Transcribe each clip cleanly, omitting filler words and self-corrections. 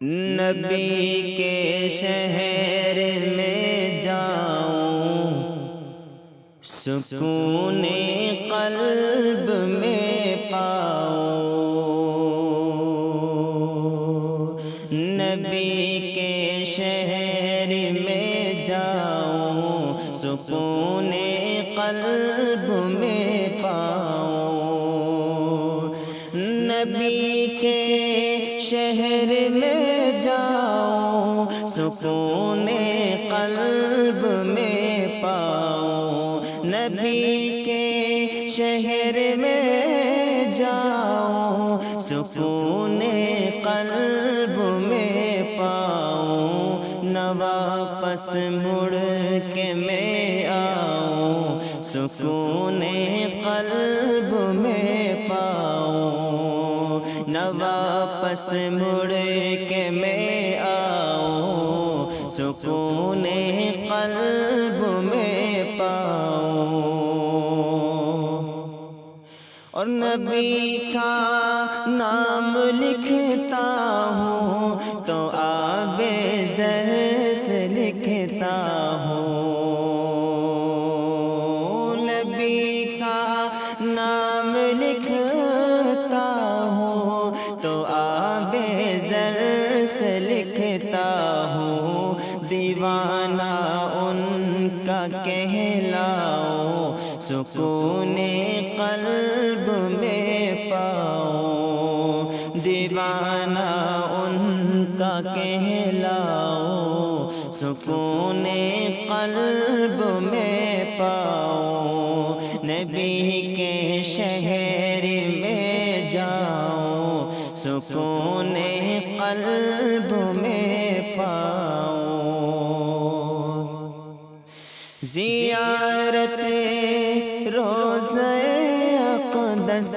نبی کے شہر میں جاؤں سکون قلب میں پاؤں، نبی کے شہر میں جاؤں سکون قلب میں پاؤں، نبی کے شہر میں جاؤں سکون قلب میں پاؤں، نبی کے شہر میں جاؤں سکون قلب میں پاؤں، نہ واپس مڑ کے میں آؤں سکون قلب میں پاؤں، نہ واپس مڑ کے میں آؤں سکون قلب میں پاؤں، اور نبی کا نام لکھتا ہوں تو آب زر سے لکھتا ہوں، نبی کا نام لکھتا ہوں تو آب زر سے لکھتا ہوں، دیوانہ ان کا کہلاؤں سکون قلب میں پاؤں، دیوانہ ان کا کہلاؤں سکون قلب میں پاؤں، نبی کے شہر میں جاؤں سکون قلب میں پاؤں، زیارت روضہ اقدس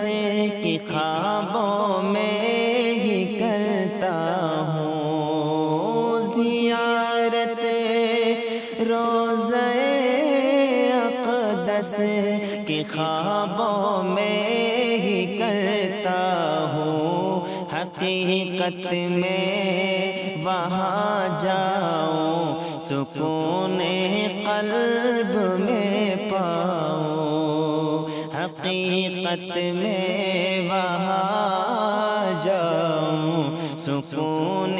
کی خوابوں میں ہی کرتا ہوں، زیارت روضہ اقدس کی خوابوں میں ہی کرتا ہوں، حقیقت میں وہاں جاؤں سکون قلب میں پاؤں، حقیقت میں وہاں جاؤں سکون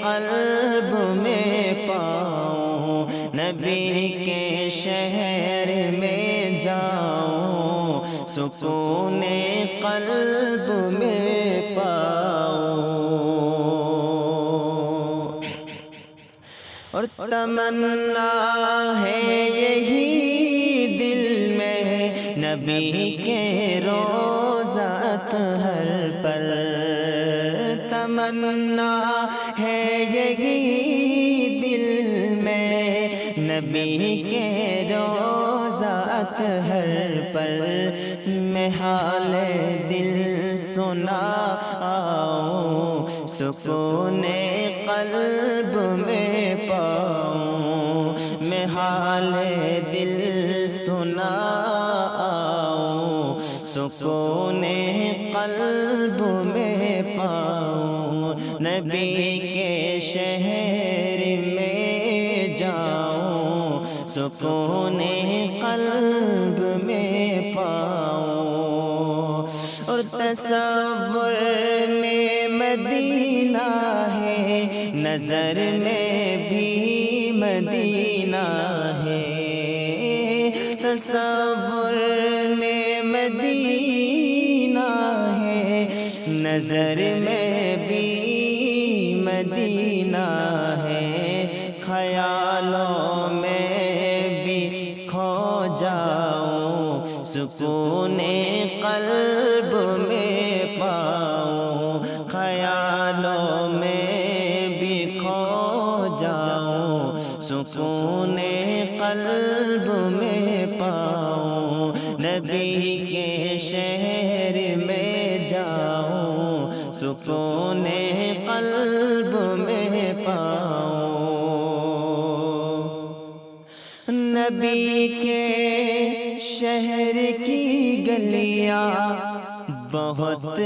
قلب میں پاؤں، نبی کے شہر میں جاؤں سکون قلب میں پاؤں، اور تمنا ہے یہی دل میں نبی کے روضہ اطہر پر، تمنا ہے یہی دل میں نبی کے روضہ اطہر پر، میں حال دل سنا آؤں سکون قلب میں پاؤں، میں حال دل سنا آؤں سکون قلب میں پاؤں، نبی کے شہر میں جاؤں سکون قلب میں پاؤں، اور تصور میں مدینہ ہے نظر میں بھی مدینہ ہے، تصور میں مدینہ ہے نظر میں بھی مدینہ ہے، خیالوں میں بھی کھو جاؤں سکون قلب میں پاؤں، خیالوں میں بھی کھو جاؤں سکون قلب میں پاؤں، نبی کے شہر میں جاؤں سکون قلب میں پاؤں، نبی کے شہر کی گلیاں بہت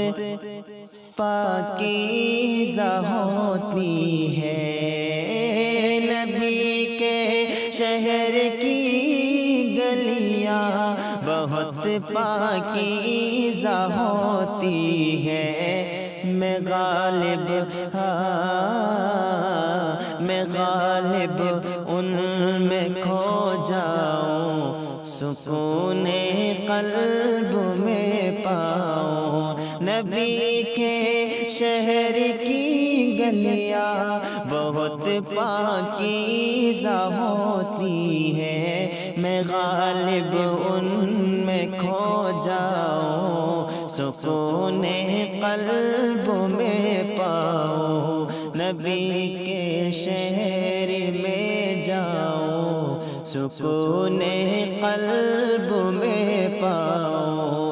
پاکیزہ ہوتی ہے، نبی کے شہر کی گلیاں بہت پاکیزہ ہوتی ہے۔ میں غالب ان میں کھو جاؤں، سکون قلب میں پاؤں۔ نبی کے شہر کی گلیاں بہت پاکیزہ ہوتی ہے، میں غالب ان میں کھو جاؤں، سکون قلب میں پاؤں۔ نبی کے شہر میں جاؤں، سکون قلب میں پاؤں۔